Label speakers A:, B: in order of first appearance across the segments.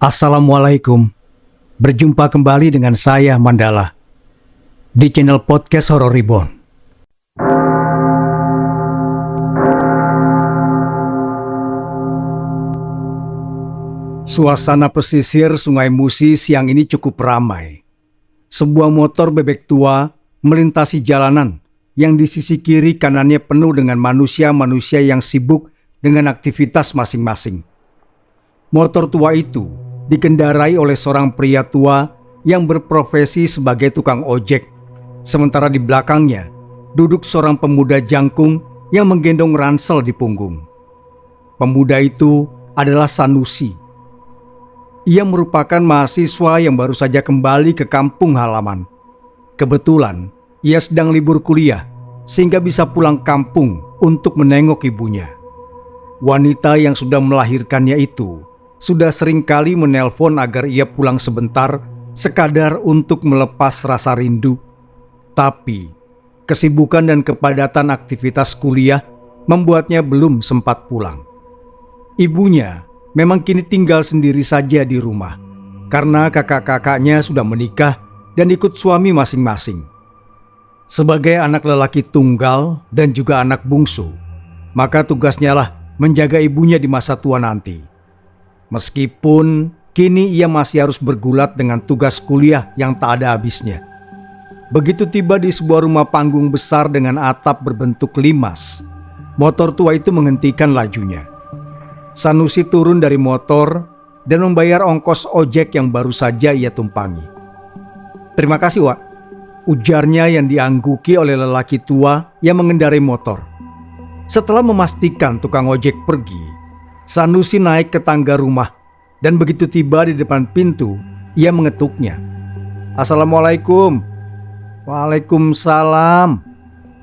A: Assalamualaikum. Berjumpa kembali dengan saya Mandala di channel podcast Horror Reborn. Suasana pesisir Sungai Musi siang ini cukup ramai. Sebuah motor bebek tua melintasi jalanan yang di sisi kiri kanannya penuh dengan manusia-manusia yang sibuk dengan aktivitas masing-masing. Motor tua itu dikendarai oleh seorang pria tua yang berprofesi sebagai tukang ojek. Sementara di belakangnya duduk seorang pemuda jangkung yang menggendong ransel di punggung. Pemuda itu adalah Sanusi. Ia merupakan mahasiswa yang baru saja kembali ke kampung halaman. Kebetulan ia sedang libur kuliah sehingga bisa pulang kampung untuk menengok ibunya. Wanita yang sudah melahirkannya itu sudah seringkali menelpon agar ia pulang sebentar sekadar untuk melepas rasa rindu. Tapi kesibukan dan kepadatan aktivitas kuliah membuatnya belum sempat pulang. Ibunya memang kini tinggal sendiri saja di rumah karena kakak-kakaknya sudah menikah dan ikut suami masing-masing. Sebagai anak lelaki tunggal dan juga anak bungsu, maka tugasnya lah menjaga ibunya di masa tua nanti. Meskipun kini ia masih harus bergulat dengan tugas kuliah yang tak ada habisnya. Begitu tiba di sebuah rumah panggung besar dengan atap berbentuk limas, motor tua itu menghentikan lajunya. Sanusi turun dari motor dan membayar ongkos ojek yang baru saja ia tumpangi. "Terima kasih, Wak," ujarnya yang diangguki oleh lelaki tua yang mengendarai motor. Setelah memastikan tukang ojek pergi, Sanusi naik ke tangga rumah dan begitu tiba di depan pintu, ia mengetuknya. "Assalamualaikum." "Waalaikumsalam,"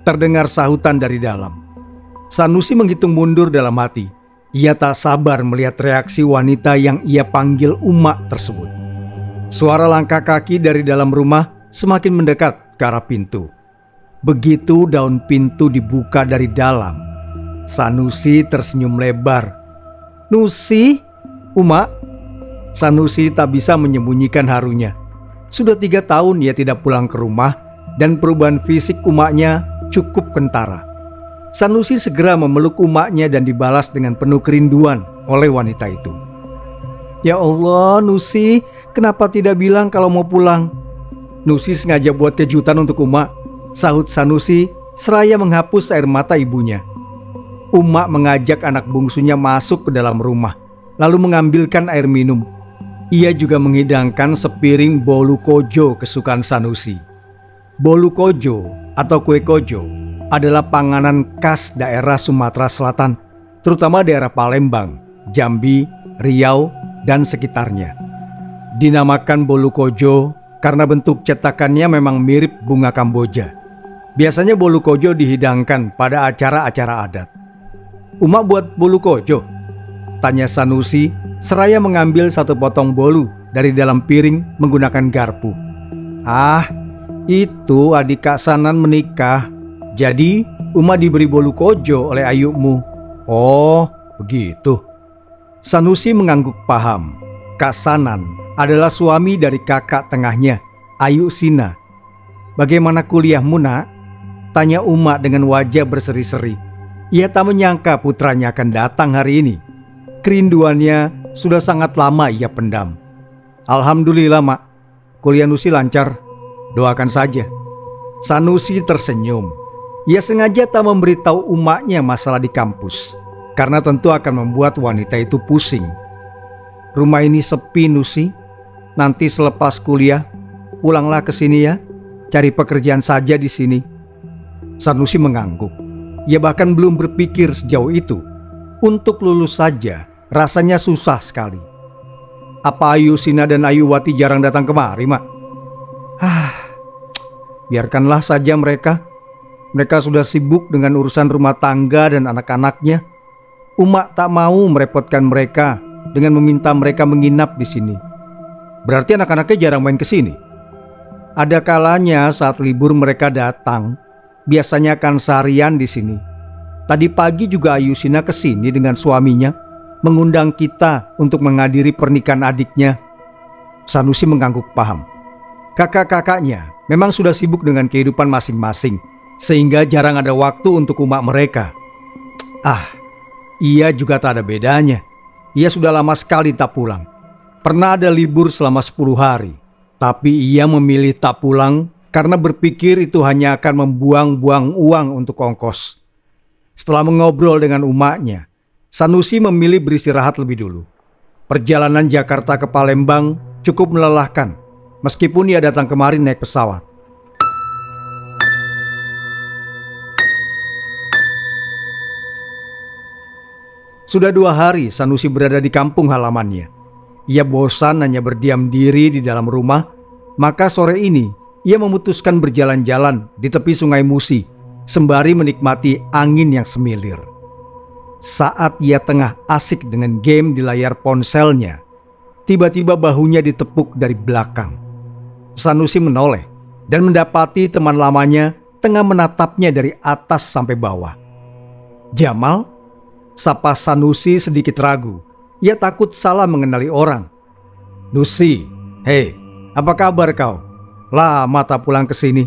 A: terdengar sahutan dari dalam. Sanusi menghitung mundur dalam hati. Ia tak sabar melihat reaksi wanita yang ia panggil Uma tersebut. Suara langkah kaki dari dalam rumah semakin mendekat ke arah pintu. Begitu daun pintu dibuka dari dalam, Sanusi tersenyum lebar. "Nusi, Uma." Sanusi tak bisa menyembunyikan harunya. Sudah 3 tahun ia tidak pulang ke rumah dan perubahan fisik umaknya cukup kentara. Sanusi segera memeluk umaknya dan dibalas dengan penuh kerinduan oleh wanita itu. "Ya Allah, Nusi, kenapa tidak bilang kalau mau pulang?" "Nusi sengaja buat kejutan untuk Uma," sahut Sanusi seraya menghapus air mata ibunya. Uma mengajak anak bungsunya masuk ke dalam rumah, lalu mengambilkan air minum. Ia juga menghidangkan sepiring bolu kojo kesukaan Sanusi. Bolu kojo atau kue kojo adalah panganan khas daerah Sumatera Selatan, terutama daerah Palembang, Jambi, Riau, dan sekitarnya. Dinamakan bolu kojo karena bentuk cetakannya memang mirip bunga Kamboja. Biasanya bolu kojo dihidangkan pada acara-acara adat. "Uma buat bolu kojo?" tanya Sanusi seraya mengambil satu potong bolu dari dalam piring menggunakan garpu. "Ah, itu adik Kak Sanan menikah. Jadi Uma diberi bolu kojo oleh ayukmu." "Oh, begitu." Sanusi mengangguk paham. Kak Sanan adalah suami dari kakak tengahnya, Ayu Sina. "Bagaimana kuliahmu, Nak?" tanya Uma dengan wajah berseri-seri. Ia tak menyangka putranya akan datang hari ini. Kerinduannya sudah sangat lama ia pendam. "Alhamdulillah, Mak. Kuliah Nusi lancar. Doakan saja." Sanusi tersenyum. Ia sengaja tak memberitahu umaknya masalah di kampus, karena tentu akan membuat wanita itu pusing. "Rumah ini sepi, Nusi. Nanti selepas kuliah, pulanglah ke sini ya. Cari pekerjaan saja di sini." Sanusi mengangguk. Ia bahkan belum berpikir sejauh itu. Untuk lulus saja rasanya susah sekali. "Apa Ayu Sina dan Ayu Wati jarang datang kemari, Mak?" Biarkanlah saja mereka. Mereka sudah sibuk dengan urusan rumah tangga dan anak-anaknya. Uma tak mau merepotkan mereka dengan meminta mereka menginap di sini." "Berarti anak-anaknya jarang main ke sini?" "Ada kalanya saat libur mereka datang. Biasanya akan seharian di sini. Tadi pagi juga Ayusina ke sini dengan suaminya. mengundang kita untuk menghadiri pernikahan adiknya. Sanusi mengangguk paham. Kakak-kakaknya memang sudah sibuk dengan kehidupan masing-masing, sehingga jarang ada waktu untuk umak mereka. Ia juga tak ada bedanya. Ia sudah lama sekali tak pulang. Pernah ada libur selama 10 hari, tapi ia memilih tak pulang karena berpikir itu hanya akan membuang-buang uang untuk ongkos. Setelah mengobrol dengan umaknya, Sanusi memilih beristirahat lebih dulu. Perjalanan Jakarta ke Palembang cukup melelahkan, meskipun ia datang kemari naik pesawat. Sudah 2 hari Sanusi berada di kampung halamannya. Ia bosan hanya berdiam diri di dalam rumah, maka sore ini ia memutuskan berjalan-jalan di tepi Sungai Musi, sembari menikmati angin yang semilir. Saat ia tengah asik dengan game di layar ponselnya, tiba-tiba bahunya ditepuk dari belakang. Sanusi menoleh dan mendapati teman lamanya tengah menatapnya dari atas sampai bawah. "Jamal?" sapa Sanusi sedikit ragu. Ia takut salah mengenali orang. "Nusi, hei, apa kabar kau? Lama tak pulang ke sini."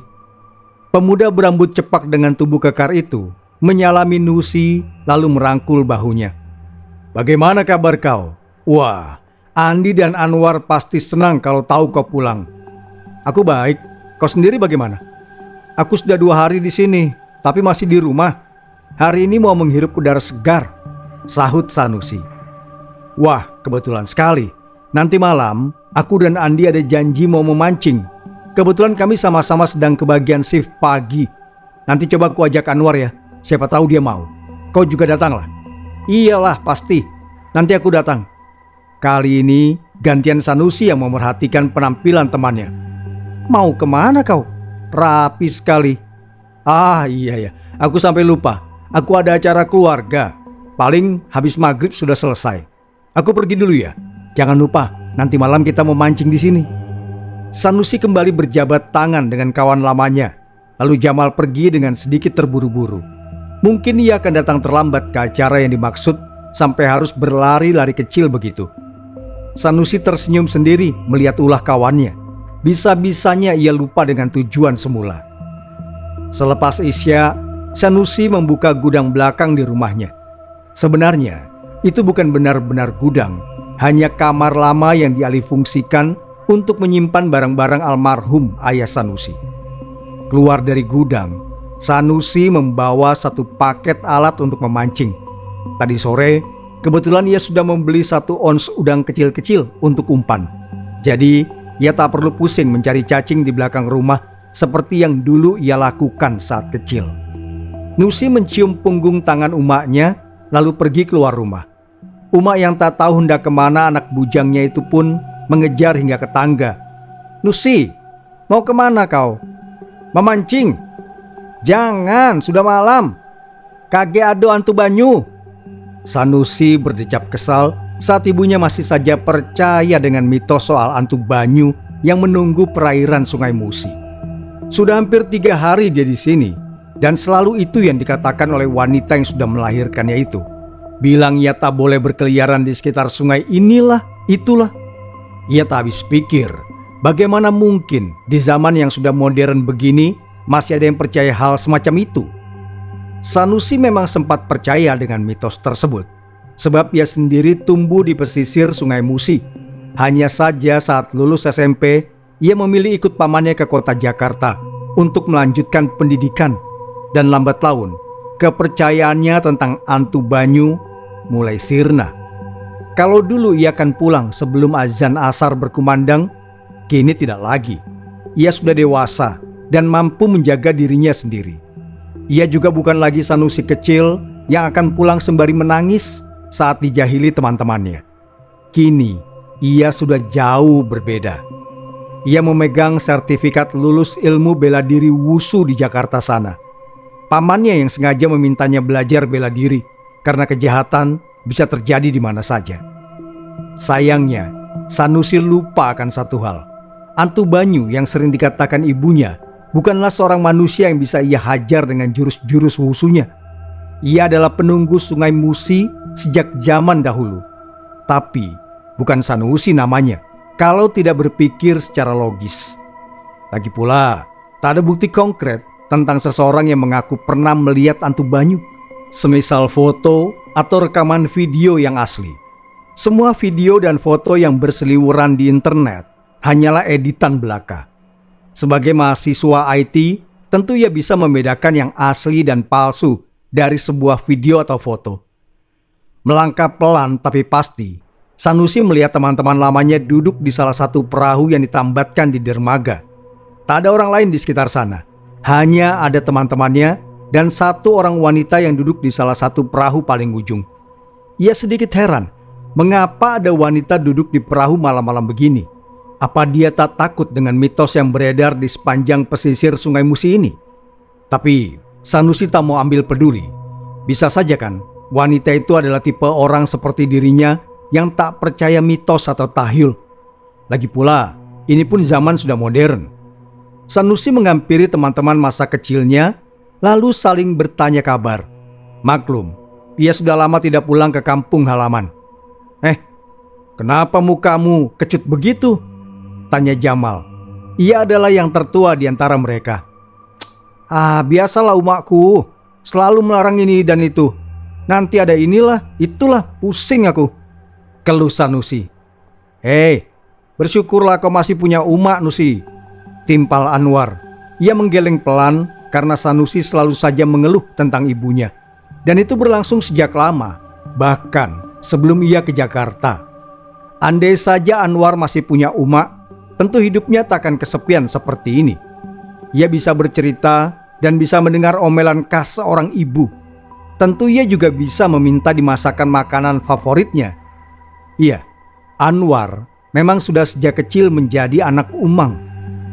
A: Pemuda berambut cepak dengan tubuh kekar itu menyalami Nusi lalu merangkul bahunya. "Bagaimana kabar kau? Wah, Andi dan Anwar pasti senang kalau tahu kau pulang." "Aku baik, kau sendiri bagaimana?" "Aku sudah 2 hari di sini, tapi masih di rumah. Hari ini mau menghirup udara segar," sahut Sanusi. "Wah, kebetulan sekali. Nanti malam aku dan Andi ada janji mau memancing. Kebetulan kami sama-sama sedang kebagian shift pagi. Nanti coba aku ajak Anwar ya, siapa tahu dia mau. Kau juga datanglah." "Iyalah pasti, nanti aku datang." Kali ini gantian Sanusi yang memerhatikan penampilan temannya. "Mau kemana kau? Rapi sekali." Iya, aku sampai lupa. Aku ada acara keluarga. Paling habis maghrib sudah selesai. Aku pergi dulu ya. Jangan lupa, nanti malam kita memancing di sini." Sanusi kembali berjabat tangan dengan kawan lamanya. Lalu Jamal pergi dengan sedikit terburu-buru. Mungkin ia akan datang terlambat ke acara yang dimaksud sampai harus berlari-lari kecil begitu. Sanusi tersenyum sendiri melihat ulah kawannya. Bisa-bisanya ia lupa dengan tujuan semula. Selepas Isya, Sanusi membuka gudang belakang di rumahnya. Sebenarnya itu bukan benar-benar gudang, hanya kamar lama yang dialihfungsikan untuk menyimpan barang-barang almarhum ayah Sanusi. Keluar dari gudang, Sanusi membawa 1 paket alat untuk memancing. Tadi sore, kebetulan ia sudah membeli 1 ons udang kecil-kecil untuk umpan. Jadi, ia tak perlu pusing mencari cacing di belakang rumah seperti yang dulu ia lakukan saat kecil. Nusi mencium punggung tangan umaknya, lalu pergi keluar rumah. Umak yang tak tahu hendak kemana anak bujangnya itu pun mengejar hingga ke tangga. "Nusi, mau kemana kau?" "Memancing." "Jangan, sudah malam. Kage ado antu banyu." Sanusi berdecap kesal saat ibunya masih saja percaya dengan mitos soal antu banyu yang menunggu perairan Sungai Musi. Sudah hampir 3 hari dia di sini, dan selalu itu yang dikatakan oleh wanita yang sudah melahirkannya itu. Bilang ia tak boleh berkeliaran di sekitar sungai inilah, itulah. Ia tak habis pikir, bagaimana mungkin di zaman yang sudah modern begini masih ada yang percaya hal semacam itu. Sanusi memang sempat percaya dengan mitos tersebut, sebab ia sendiri tumbuh di pesisir Sungai Musi. Hanya saja saat lulus SMP, ia memilih ikut pamannya ke kota Jakarta untuk melanjutkan pendidikan. Dan lambat laun, kepercayaannya tentang antu banyu mulai sirna. Kalau dulu ia akan pulang sebelum azan asar berkumandang, kini tidak lagi. Ia sudah dewasa dan mampu menjaga dirinya sendiri. Ia juga bukan lagi Sanusi kecil yang akan pulang sembari menangis saat dijahili teman-temannya. Kini, ia sudah jauh berbeda. Ia memegang sertifikat lulus ilmu bela diri Wushu di Jakarta sana. Pamannya yang sengaja memintanya belajar bela diri karena kejahatan bisa terjadi di mana saja. Sayangnya, Sanusi lupa akan satu hal. Antu banyu yang sering dikatakan ibunya bukanlah seorang manusia yang bisa ia hajar dengan jurus-jurus wushunya. Ia adalah penunggu Sungai Musi sejak zaman dahulu. Tapi bukan Sanusi namanya kalau tidak berpikir secara logis. Lagi pula, tak ada bukti konkret tentang seseorang yang mengaku pernah melihat hantu Banyu, semisal foto atau rekaman video yang asli. Semua video dan foto yang berseliweran di internet hanyalah editan belaka. Sebagai mahasiswa IT, tentu ia bisa membedakan yang asli dan palsu dari sebuah video atau foto. Melangkah pelan tapi pasti, Sanusi melihat teman-teman lamanya duduk di salah satu perahu yang ditambatkan di dermaga. Tak ada orang lain di sekitar sana. Hanya ada teman-temannya dan satu orang wanita yang duduk di salah satu perahu paling ujung. Ia sedikit heran, mengapa ada wanita duduk di perahu malam-malam begini? Apa dia tak takut dengan mitos yang beredar di sepanjang pesisir Sungai Musi ini? Tapi Sanusi tak mau ambil peduli. Bisa saja kan, wanita itu adalah tipe orang seperti dirinya yang tak percaya mitos atau tahyul. Lagi pula, ini pun zaman sudah modern. Sanusi menghampiri teman-teman masa kecilnya, lalu saling bertanya kabar. Maklum, ia sudah lama tidak pulang ke kampung halaman. Kenapa mukamu kecut begitu? Tanya Jamal. Ia adalah yang tertua di antara mereka. Biasalah umakku, selalu melarang ini dan itu. Nanti ada inilah, itulah, pusing aku, keluh Sanusi. Bersyukurlah kau masih punya umak, Nusi, timpal Anwar. Ia menggeleng pelan karena Sanusi selalu saja mengeluh tentang ibunya. Dan itu berlangsung sejak lama, bahkan sebelum ia ke Jakarta. Andai saja Anwar masih punya umak, tentu hidupnya takkan kesepian seperti ini. Ia bisa bercerita dan bisa mendengar omelan khas seorang ibu. Tentu ia juga bisa meminta dimasakkan makanan favoritnya. Iya, Anwar memang sudah sejak kecil menjadi anak umang.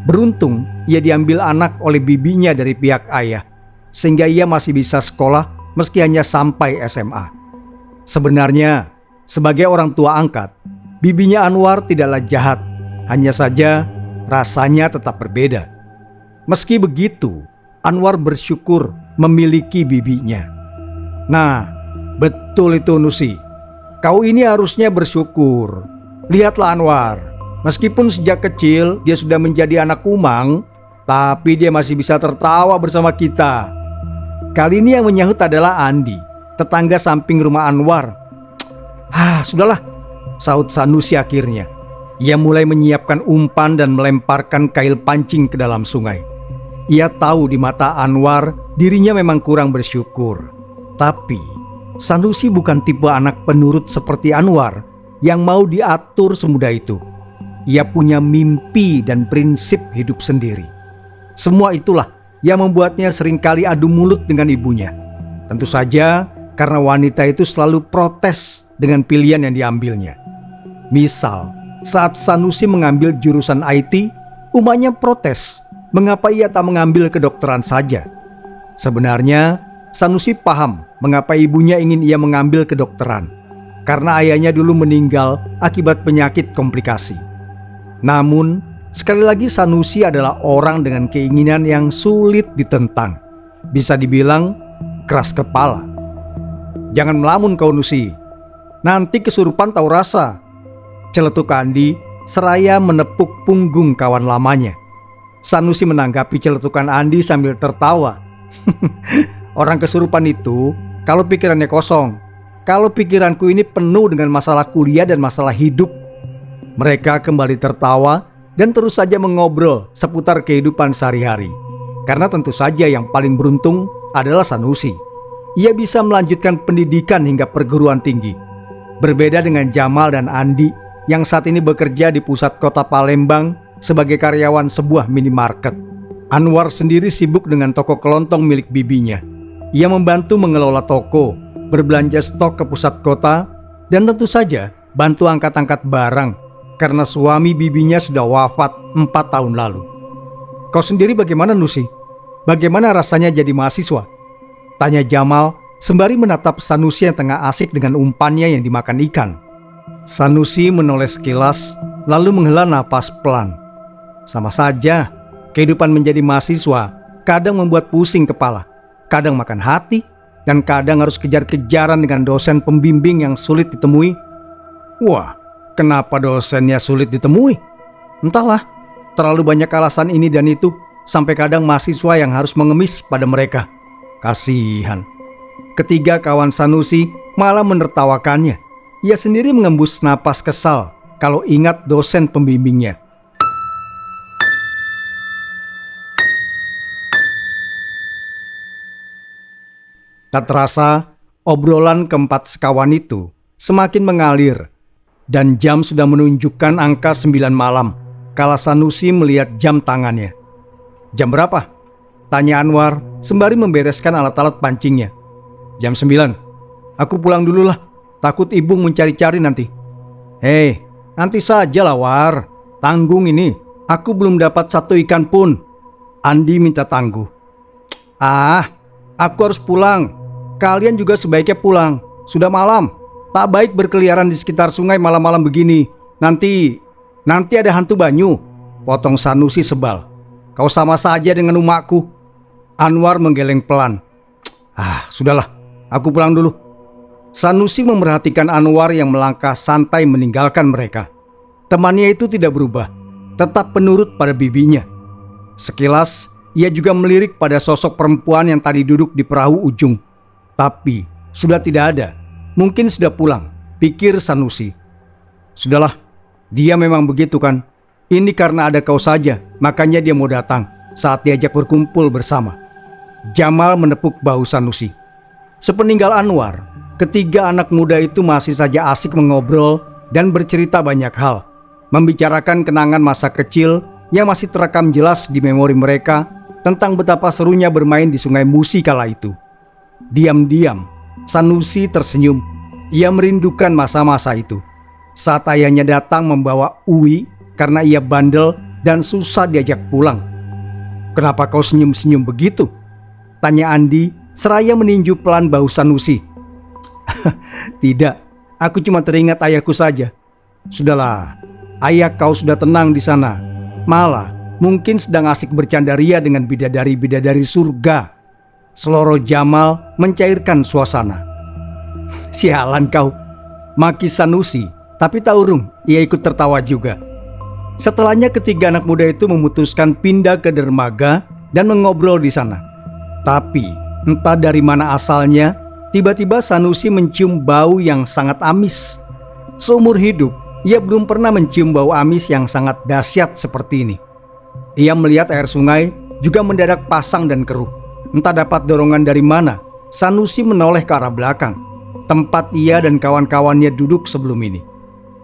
A: Beruntung ia diambil anak oleh bibinya dari pihak ayah, sehingga ia masih bisa sekolah meski hanya sampai SMA. Sebenarnya, sebagai orang tua angkat, bibinya Anwar tidaklah jahat, hanya saja rasanya tetap berbeda. Meski begitu, Anwar bersyukur memiliki bibinya. Nah, betul itu Nusi. Kau ini harusnya bersyukur. Lihatlah Anwar, meskipun sejak kecil dia sudah menjadi anak kumang, tapi dia masih bisa tertawa bersama kita. Kali ini yang menyahut adalah Andi, tetangga samping rumah Anwar. Sudahlah, sahut Sanusi akhirnya. Ia mulai menyiapkan umpan dan melemparkan kail pancing ke dalam sungai. Ia tahu di mata Anwar dirinya memang kurang bersyukur. Tapi Sanusi bukan tipe anak penurut seperti Anwar yang mau diatur semudah itu. Ia punya mimpi dan prinsip hidup sendiri. Semua itulah yang membuatnya seringkali adu mulut dengan ibunya. Tentu saja karena wanita itu selalu protes dengan pilihan yang diambilnya. Misal, saat Sanusi mengambil jurusan IT, umaknya protes mengapa ia tak mengambil kedokteran saja. Sebenarnya, Sanusi paham mengapa ibunya ingin ia mengambil kedokteran, karena ayahnya dulu meninggal akibat penyakit komplikasi. Namun, sekali lagi Sanusi adalah orang dengan keinginan yang sulit ditentang. Bisa dibilang keras kepala. Jangan melamun kau Nusi, nanti kesurupan tahu rasa, celetuk Andi seraya menepuk punggung kawan lamanya. Sanusi menanggapi celetukan Andi sambil tertawa. Orang kesurupan itu kalau pikirannya kosong. Kalau pikiranku ini penuh dengan masalah kuliah dan masalah hidup. Mereka kembali tertawa dan terus saja mengobrol seputar kehidupan sehari-hari. Karena tentu saja yang paling beruntung adalah Sanusi. Ia bisa melanjutkan pendidikan hingga perguruan tinggi. Berbeda dengan Jamal dan Andi yang saat ini bekerja di pusat kota Palembang sebagai karyawan sebuah minimarket. Anwar sendiri sibuk dengan toko kelontong milik bibinya. Ia membantu mengelola toko, berbelanja stok ke pusat kota, dan tentu saja bantu angkat-angkat barang karena suami bibinya sudah wafat 4 tahun lalu. Kau sendiri bagaimana Nusi? Bagaimana rasanya jadi mahasiswa? Tanya Jamal sembari menatap Sanusi yang tengah asik dengan umpannya yang dimakan ikan. Sanusi menoleh sekilas lalu menghela napas pelan. Sama saja, kehidupan menjadi mahasiswa kadang membuat pusing kepala, kadang makan hati, dan kadang harus kejar-kejaran dengan dosen pembimbing yang sulit ditemui. Wah, kenapa dosennya sulit ditemui? Entahlah, terlalu banyak alasan ini dan itu, sampai kadang mahasiswa yang harus mengemis pada mereka. Kasihan. Ketiga kawan Sanusi malah menertawakannya. Ia sendiri mengembus napas kesal kalau ingat dosen pembimbingnya. Tak terasa, obrolan keempat sekawan itu semakin mengalir dan jam sudah menunjukkan angka 9 malam kala Sanusi melihat jam tangannya. Jam berapa? Tanya Anwar sembari membereskan alat-alat pancingnya. Jam 9. Aku pulang dulu lah, takut ibu mencari-cari nanti. Hei, nanti saja lah War, tanggung ini. Aku belum dapat satu ikan pun. Andi minta tangguh. Aku harus pulang. Kalian juga sebaiknya pulang. Sudah malam. Tak baik berkeliaran di sekitar sungai malam-malam begini. Nanti ada hantu banyu. Potong Sanusi sebal. Kau sama saja dengan umakku. Anwar menggeleng pelan. Sudahlah. Aku pulang dulu. Sanusi memerhatikan Anwar yang melangkah santai meninggalkan mereka. Temannya itu tidak berubah. Tetap penurut pada bibinya. Sekilas, ia juga melirik pada sosok perempuan yang tadi duduk di perahu ujung. Tapi sudah tidak ada. Mungkin sudah pulang, pikir Sanusi. Sudahlah, dia memang begitu kan. Ini karena ada kau saja, makanya dia mau datang saat diajak berkumpul bersama. Jamal menepuk bahu Sanusi. Sepeninggal Anwar, ketiga anak muda itu masih saja asik mengobrol dan bercerita banyak hal. Membicarakan kenangan masa kecil yang masih terekam jelas di memori mereka tentang betapa serunya bermain di Sungai Musi kala itu. Diam-diam, Sanusi tersenyum. Ia merindukan masa-masa itu. Saat ayahnya datang membawa Uwi karena ia bandel dan susah diajak pulang. Kenapa kau senyum-senyum begitu? Tanya Andi seraya meninju pelan bahu Sanusi. Tidak, aku cuma teringat ayahku saja. Sudahlah, ayah kau sudah tenang di sana. Malah, mungkin sedang asik bercandaria dengan bidadari-bidadari surga. Seloro Jamal mencairkan suasana. Sialan kau, maki Sanusi, tapi tak urung, ia ikut tertawa juga. Setelahnya ketiga anak muda itu memutuskan pindah ke dermaga dan mengobrol di sana. Tapi entah dari mana asalnya, tiba-tiba Sanusi mencium bau yang sangat amis. Seumur hidup, ia belum pernah mencium bau amis yang sangat dahsyat seperti ini. Ia melihat air sungai juga mendadak pasang dan keruh. Entah dapat dorongan dari mana, Sanusi menoleh ke arah belakang, tempat ia dan kawan-kawannya duduk sebelum ini.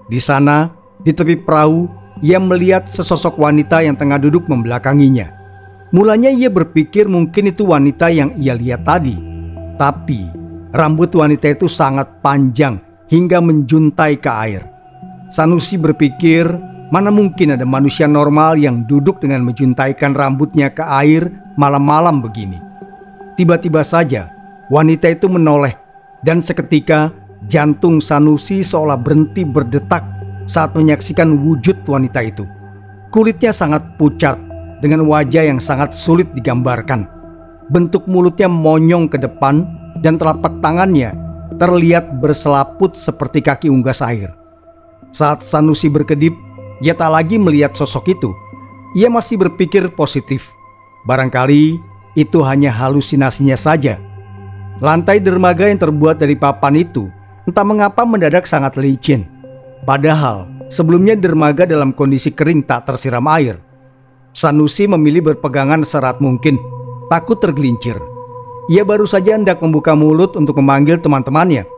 A: Di sana, di tepi perahu, ia melihat sesosok wanita yang tengah duduk membelakanginya. Mulanya ia berpikir mungkin itu wanita yang ia lihat tadi. Tapi, rambut wanita itu sangat panjang hingga menjuntai ke air. Sanusi berpikir, mana mungkin ada manusia normal yang duduk dengan menjuntaikan rambutnya ke air malam-malam begini. Tiba-tiba saja, wanita itu menoleh dan seketika jantung Sanusi seolah berhenti berdetak saat menyaksikan wujud wanita itu. Kulitnya sangat pucat dengan wajah yang sangat sulit digambarkan. Bentuk mulutnya monyong ke depan dan telapak tangannya terlihat berselaput seperti kaki unggas air. Saat Sanusi berkedip, ia tak lagi melihat sosok itu. Ia masih berpikir positif. Barangkali itu hanya halusinasinya saja. Lantai dermaga yang terbuat dari papan itu entah mengapa mendadak sangat licin. Padahal sebelumnya dermaga dalam kondisi kering tak tersiram air. Sanusi memilih berpegangan serat mungkin, takut tergelincir. Ia baru saja hendak membuka mulut untuk memanggil teman-temannya,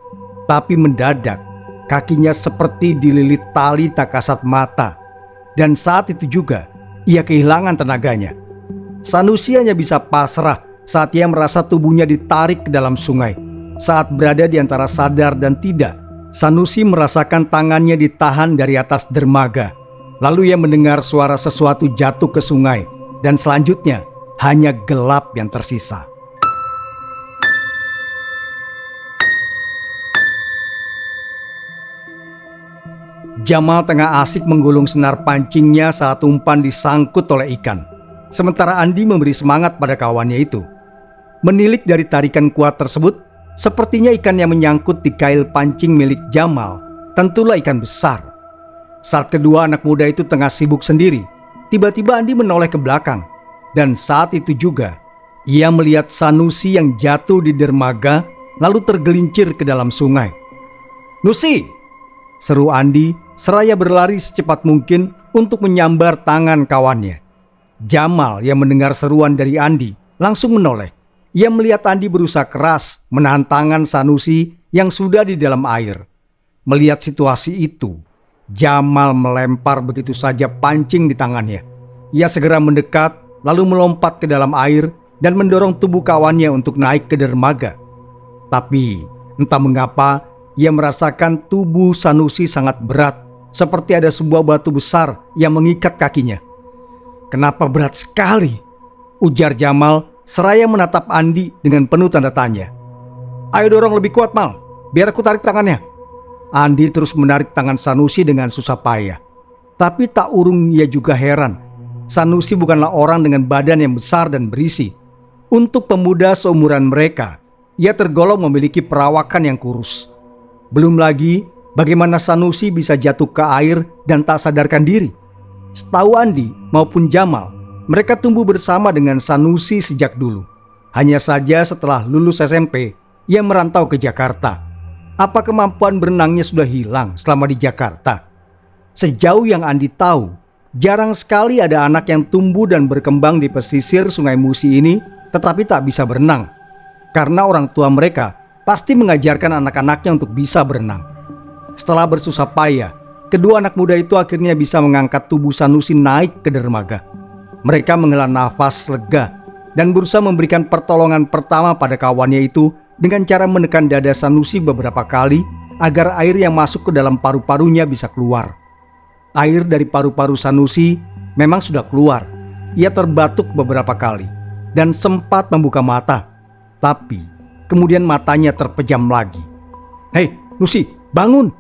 A: tapi mendadak kakinya seperti dililit tali tak kasat mata. Dan saat itu juga ia kehilangan tenaganya. Sanusi hanya bisa pasrah saat ia merasa tubuhnya ditarik ke dalam sungai. Saat berada di antara sadar dan tidak, Sanusi merasakan tangannya ditahan dari atas dermaga. Lalu ia mendengar suara sesuatu jatuh ke sungai, dan selanjutnya hanya gelap yang tersisa. Jamal tengah asik menggulung senar pancingnya saat umpan disangkut oleh ikan. Sementara Andi memberi semangat pada kawannya itu. Menilik dari tarikan kuat tersebut, Sepertinya ikan yang menyangkut di kail pancing milik Jamal tentulah ikan besar. Saat kedua anak muda itu tengah sibuk sendiri, tiba-tiba Andi menoleh ke belakang. Dan saat itu juga, ia melihat Sanusi yang jatuh di dermaga lalu tergelincir ke dalam sungai. "Nusi!" seru Andi seraya berlari secepat mungkin untuk menyambar tangan kawannya. Jamal yang mendengar seruan dari Andi langsung menoleh. Ia melihat Andi berusaha keras menahan tangan Sanusi yang sudah di dalam air. Melihat situasi itu, Jamal melempar begitu saja pancing di tangannya. Ia segera mendekat lalu melompat ke dalam air dan mendorong tubuh kawannya untuk naik ke dermaga. Tapi entah mengapa ia merasakan tubuh Sanusi sangat berat, seperti ada sebuah batu besar yang mengikat kakinya. "Kenapa berat sekali?" ujar Jamal seraya menatap Andi dengan penuh tanda tanya. "Ayo dorong lebih kuat, Mal, biar aku tarik tangannya." Andi terus menarik tangan Sanusi dengan susah payah. Tapi tak urung ia juga heran. Sanusi bukanlah orang dengan badan yang besar dan berisi. Untuk pemuda seumuran mereka, ia tergolong memiliki perawakan yang kurus. Belum lagi bagaimana Sanusi bisa jatuh ke air dan tak sadarkan diri. Setahu Andi maupun Jamal, mereka tumbuh bersama dengan Sanusi sejak dulu. Hanya saja setelah lulus SMP, ia merantau ke Jakarta. Apa kemampuan berenangnya sudah hilang selama di Jakarta? Sejauh yang Andi tahu, jarang sekali ada anak yang tumbuh dan berkembang di pesisir Sungai Musi ini tetapi tak bisa berenang. Karena orang tua mereka pasti mengajarkan anak-anaknya untuk bisa berenang. Setelah bersusah payah, kedua anak muda itu akhirnya bisa mengangkat tubuh Sanusi naik ke dermaga. Mereka menghela nafas lega dan berusaha memberikan pertolongan pertama pada kawannya itu dengan cara menekan dada Sanusi beberapa kali agar air yang masuk ke dalam paru-parunya bisa keluar. Air dari paru-paru Sanusi memang sudah keluar. Ia terbatuk beberapa kali dan sempat membuka mata. Tapi kemudian matanya terpejam lagi. "Hei, Nusi, bangun!"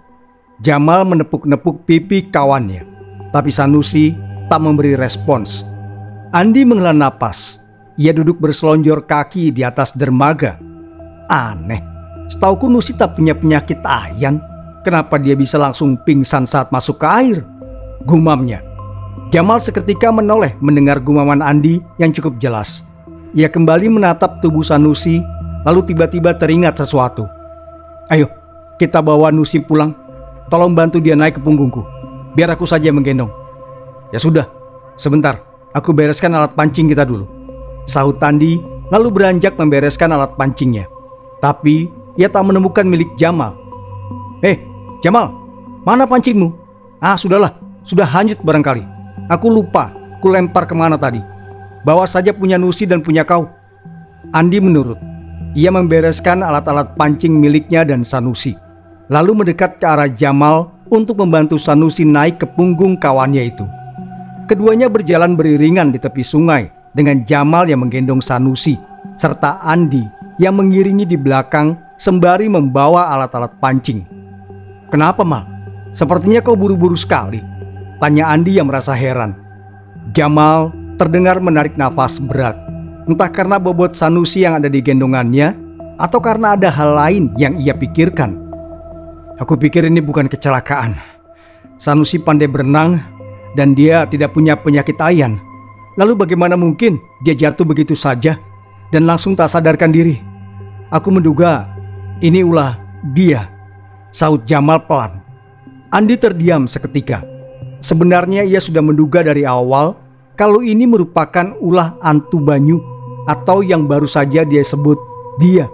A: Jamal menepuk-nepuk pipi kawannya. Tapi Sanusi tak memberi respons. Andi menghela napas. Ia duduk berselonjor kaki di atas dermaga. Aneh, setauku Nusi tak punya penyakit ayan. Kenapa dia bisa langsung pingsan saat masuk ke air? Gumamnya. Jamal seketika menoleh mendengar gumaman Andi yang cukup jelas. Ia kembali menatap tubuh Sanusi, lalu tiba-tiba teringat sesuatu. "Ayo, kita bawa Nusi pulang. Tolong bantu dia naik ke punggungku. Biar aku saja menggendong." "Ya sudah, sebentar. Aku bereskan alat pancing kita dulu," sahut Andi lalu beranjak membereskan alat pancingnya. Tapi ia tak menemukan milik Jamal. Jamal, mana pancingmu?" Sudahlah, sudah hanyut barangkali. Aku lupa, ku lempar kemana tadi. Bawa saja punya Nusi dan punya kau." Andi menurut. Ia membereskan alat-alat pancing miliknya dan Sanusi, lalu mendekat ke arah Jamal untuk membantu Sanusi naik ke punggung kawannya itu. Keduanya berjalan beriringan di tepi sungai dengan Jamal yang menggendong Sanusi, serta Andi yang mengiringi di belakang sembari membawa alat-alat pancing. "Kenapa, Mal? Sepertinya kau buru-buru sekali," tanya Andi yang merasa heran. Jamal terdengar menarik nafas berat, entah karena bobot Sanusi yang ada di gendongannya atau karena ada hal lain yang ia pikirkan. "Aku pikir ini bukan kecelakaan. Sanusi pandai berenang dan dia tidak punya penyakit ayan. Lalu bagaimana mungkin dia jatuh begitu saja dan langsung tak sadarkan diri? Aku menduga ini ulah dia," sahut Jamal pelan. Andi terdiam seketika. Sebenarnya ia sudah menduga dari awal kalau ini merupakan ulah Antu Banyu atau yang baru saja dia sebut dia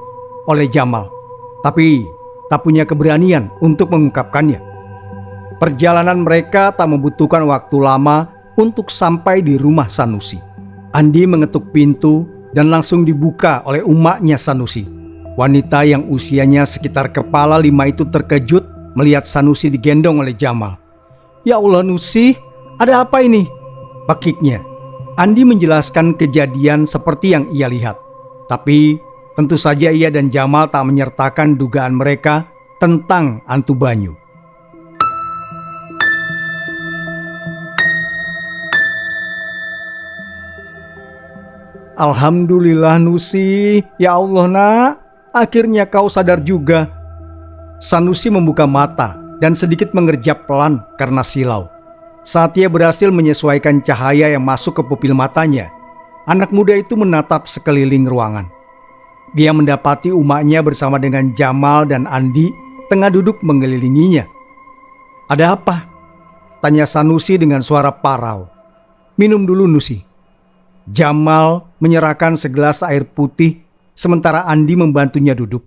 A: oleh Jamal. Tapi tak punya keberanian untuk mengungkapkannya. Perjalanan mereka tak membutuhkan waktu lama untuk sampai di rumah Sanusi. Andi mengetuk pintu dan langsung dibuka oleh umaknya Sanusi. Wanita yang usianya sekitar kepala 5 itu terkejut melihat Sanusi digendong oleh Jamal. "Ya Allah, Nusi, ada apa ini?" pakiknya. Andi menjelaskan kejadian seperti yang ia lihat. Tapi tentu saja ia dan Jamal tak menyertakan dugaan mereka tentang Antu Banyu. "Alhamdulillah Nusi, ya Allah nak, akhirnya kau sadar juga." Sanusi membuka mata dan sedikit mengerjap pelan karena silau. Saat ia berhasil menyesuaikan cahaya yang masuk ke pupil matanya, anak muda itu menatap sekeliling ruangan. Dia mendapati umaknya bersama dengan Jamal dan Andi tengah duduk mengelilinginya. "Ada apa?" tanya Sanusi dengan suara parau. "Minum dulu, Nusi." Jamal menyerahkan segelas air putih sementara Andi membantunya duduk.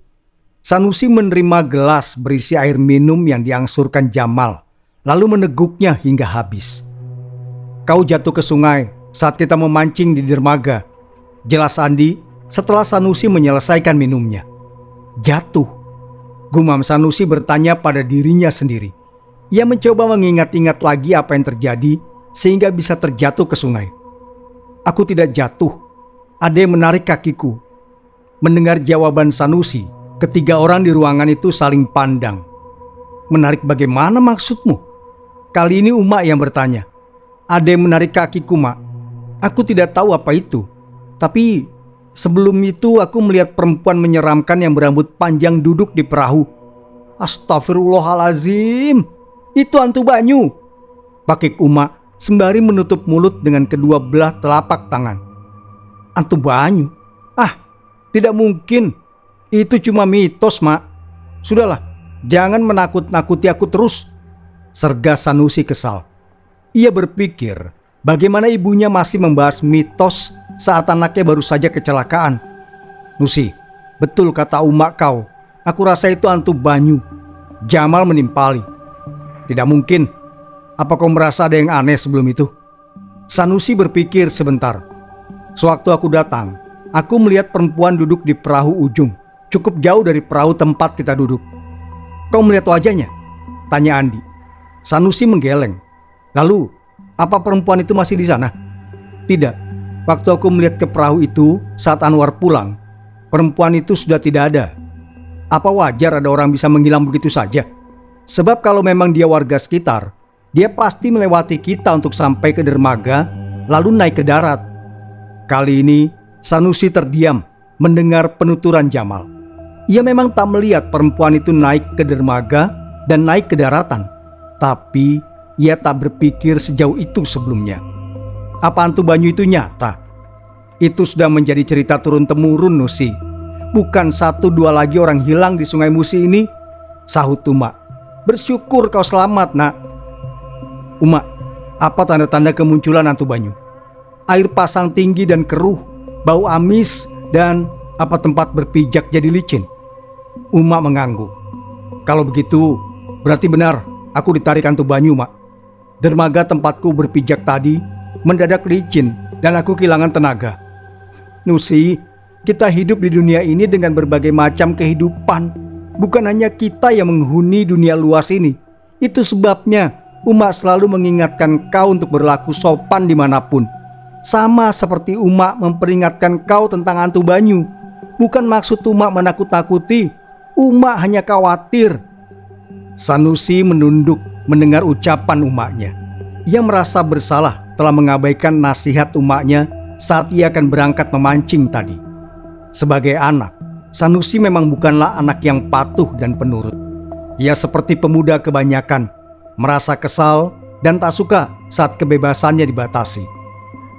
A: Sanusi menerima gelas berisi air minum yang diangsurkan Jamal, lalu meneguknya hingga habis. "Kau jatuh ke sungai saat kita memancing di dermaga," jelas Andi setelah Sanusi menyelesaikan minumnya. "Jatuh?" gumam Sanusi bertanya pada dirinya sendiri. Ia mencoba mengingat-ingat lagi apa yang terjadi sehingga bisa terjatuh ke sungai. "Aku tidak jatuh, ada yang menarik kakiku." Mendengar jawaban Sanusi, ketiga orang di ruangan itu saling pandang. "Menarik bagaimana maksudmu?" Kali ini Uma yang bertanya. "Ada yang menarik kakiku, Mak. Aku tidak tahu apa itu. Tapi sebelum itu aku melihat perempuan menyeramkan yang berambut panjang duduk di perahu." "Astagfirullahalazim, itu hantu Banyu," pakik Uma sembari menutup mulut dengan kedua belah telapak tangan. "Hantu Banyu? Ah, tidak mungkin. Itu cuma mitos, Mak. Sudahlah, jangan menakut-nakuti aku terus," serga Sanusi kesal. Ia berpikir bagaimana ibunya masih membahas mitos saat anaknya baru saja kecelakaan. "Nusi, betul kata Uma kau. Aku rasa itu hantu Banyu." Jamal menimpali. "Tidak mungkin. Apa kau merasa ada yang aneh sebelum itu?" Sanusi berpikir sebentar. "Sewaktu aku datang, aku melihat perempuan duduk di perahu ujung, cukup jauh dari perahu tempat kita duduk." "Kau melihat wajahnya?" tanya Andi. Sanusi menggeleng. "Lalu, apa perempuan itu masih di sana?" "Tidak. Waktu aku melihat ke perahu itu saat Anwar pulang, perempuan itu sudah tidak ada." "Apa wajar ada orang bisa menghilang begitu saja? Sebab kalau memang dia warga sekitar, dia pasti melewati kita untuk sampai ke dermaga, lalu naik ke darat." Kali ini Sanusi terdiam mendengar penuturan Jamal. Ia memang tak melihat perempuan itu naik ke dermaga dan naik ke daratan. Tapi ia tak berpikir sejauh itu sebelumnya. Apa hantu Banyu itu nyata? Itu sudah menjadi cerita turun-temurun, Nusi. Bukan 1-2 lagi orang hilang di Sungai Musi ini, sahut Uma. "Bersyukur kau selamat, Nak." "Uma, apa tanda-tanda kemunculan hantu Banyu? Air pasang tinggi dan keruh, bau amis, dan apa tempat berpijak jadi licin?" Uma mengangguk. "Kalau begitu, berarti benar aku ditarik hantu Banyu, Mak. Dermaga tempatku berpijak tadi mendadak licin dan aku kehilangan tenaga." "Nusi, kita hidup di dunia ini dengan berbagai macam kehidupan. Bukan hanya kita yang menghuni dunia luas ini. Itu sebabnya Uma selalu mengingatkan kau untuk berlaku sopan dimanapun. Sama seperti Uma memperingatkan kau tentang hantu Banyu. Bukan maksud Uma menakut-takuti. Uma hanya khawatir." Sanusi menunduk mendengar ucapan umaknya. Ia merasa bersalah telah mengabaikan nasihat umaknya saat ia akan berangkat memancing tadi. Sebagai anak, Sanusi memang bukanlah anak yang patuh dan penurut. Ia seperti pemuda kebanyakan, merasa kesal dan tak suka saat kebebasannya dibatasi.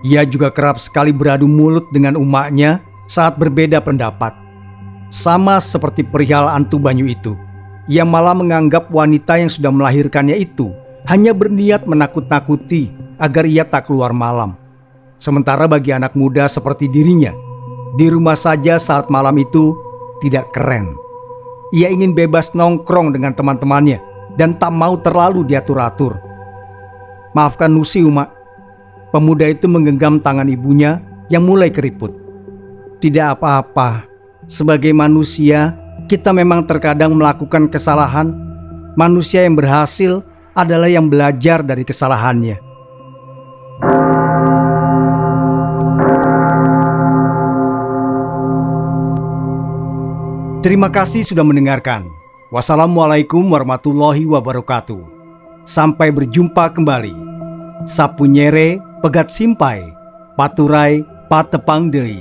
A: Ia juga kerap sekali beradu mulut dengan umaknya saat berbeda pendapat. Sama seperti perihal hantu Banyu itu, ia malah menganggap wanita yang sudah melahirkannya itu hanya berniat menakut-nakuti agar ia tak keluar malam. Sementara bagi anak muda seperti dirinya, di rumah saja saat malam itu tidak keren. Ia ingin bebas nongkrong dengan teman-temannya dan tak mau terlalu diatur-atur. "Maafkan Nusi, Uma." Pemuda itu menggenggam tangan ibunya yang mulai keriput. "Tidak apa-apa. Sebagai manusia, kita memang terkadang melakukan kesalahan. Manusia yang berhasil adalah yang belajar dari kesalahannya." Terima kasih sudah mendengarkan. Wassalamualaikum warahmatullahi wabarakatuh. Sampai berjumpa kembali. Sapunyere pegat simpai, paturai patepang deui.